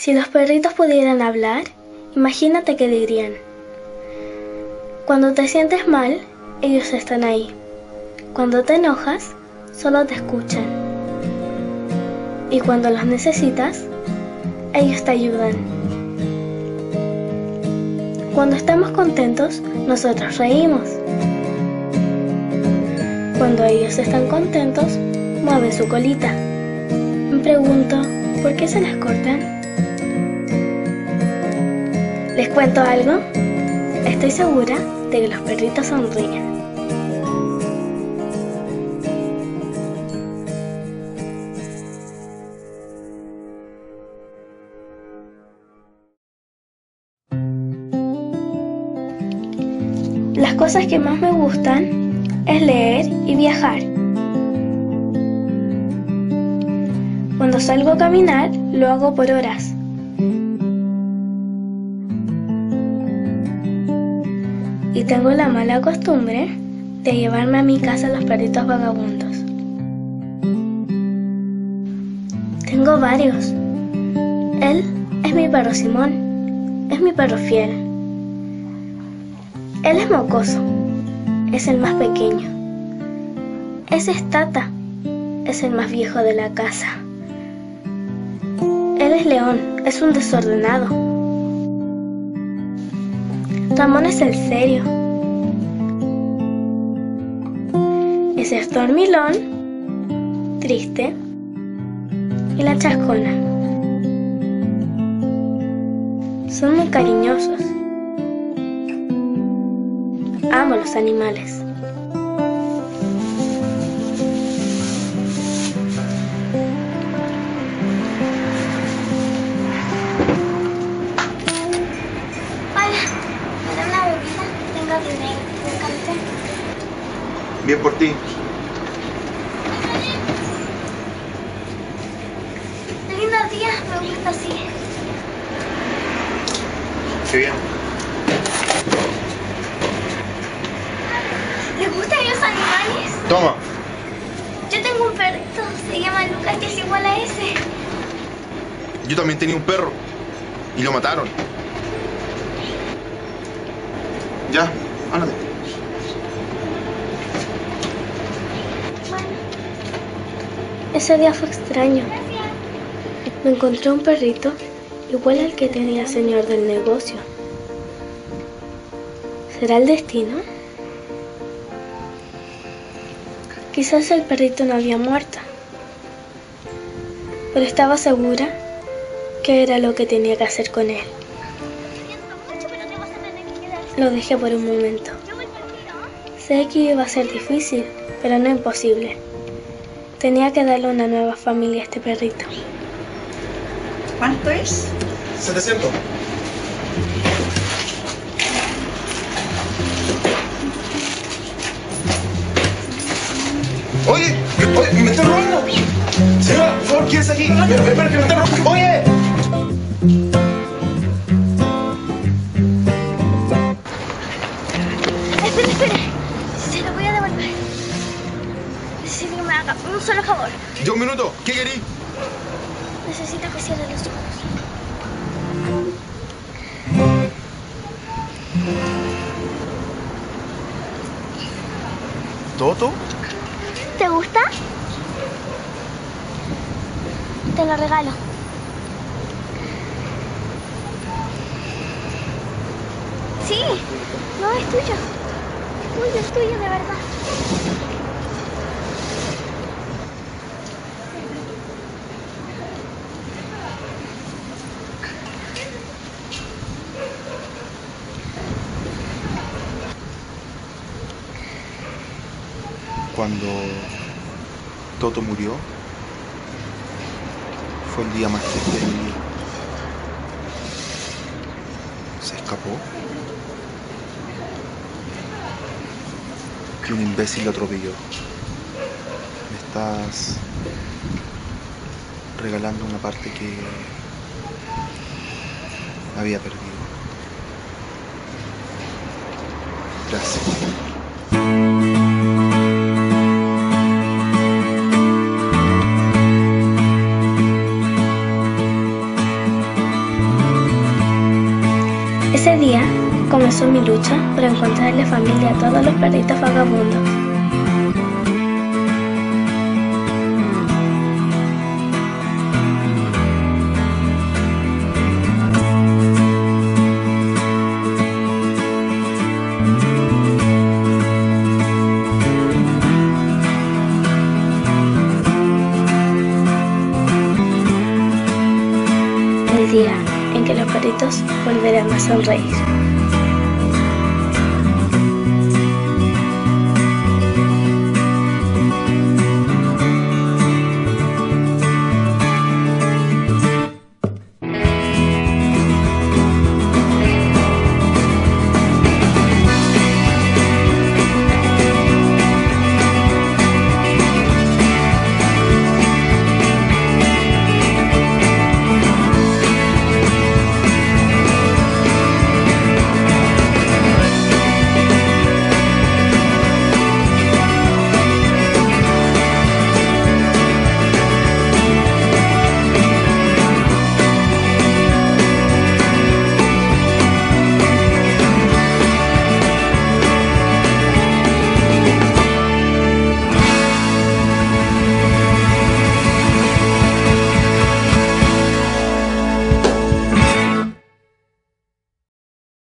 Si los perritos pudieran hablar, imagínate qué dirían. Cuando te sientes mal, ellos están ahí. Cuando te enojas, solo te escuchan. Y cuando los necesitas, ellos te ayudan. Cuando estamos contentos, nosotros reímos. Cuando ellos están contentos, mueven su colita. Me pregunto, ¿por qué se las cortan? ¿Les cuento algo? Estoy segura de que los perritos sonríen. Las cosas que más me gustan es leer y viajar. Cuando salgo a caminar, lo hago por horas. Y tengo la mala costumbre de llevarme a mi casa los perritos vagabundos. Tengo varios. Él es mi perro Simón, es mi perro fiel. Él es mocoso, es el más pequeño. Ese es Tata, es el más viejo de la casa. Él es León, es un desordenado. Ramón es el serio. Ese es Dormilón, triste, y la Chascona. Son muy cariñosos. Amo los animales. Bien por ti. Lindos días, me gusta así. Qué bien. ¿Les gustan los animales? Toma. Yo tengo un perrito, se llama Lucas, que es igual a ese. Yo también tenía un perro. Y lo mataron. Ya, ándate. Ese día fue extraño. Me encontré un perrito igual al que tenía el señor del negocio. ¿Será el destino? Quizás el perrito no había muerto, pero estaba segura que era lo que tenía que hacer con él. Lo dejé por un momento. Sé que iba a ser difícil, pero no imposible. Tenía que darle una nueva familia a este perrito. ¿Cuánto es? 700. Oye, me estoy robando. Señora, por favor, ¿quién es aquí? Espera, que me estoy robando. Oye. Espere. Se lo voy a devolver. Necesito que me haga un solo favor. Ya un minuto. ¿Qué querís? Necesito que cierre los ojos. ¿Toto? ¿Te gusta? Te lo regalo. Sí, no, es tuyo. Es tuyo, de verdad. Cuando Toto murió, fue el día más triste de mi vida. Se escapó. Y un imbécil lo atropelló. Me estás regalando una parte que había perdido. Gracias. Ese día comenzó mi lucha por encontrarle familia a todos los perritos vagabundos. El día en que los perritos volverán a sonreír.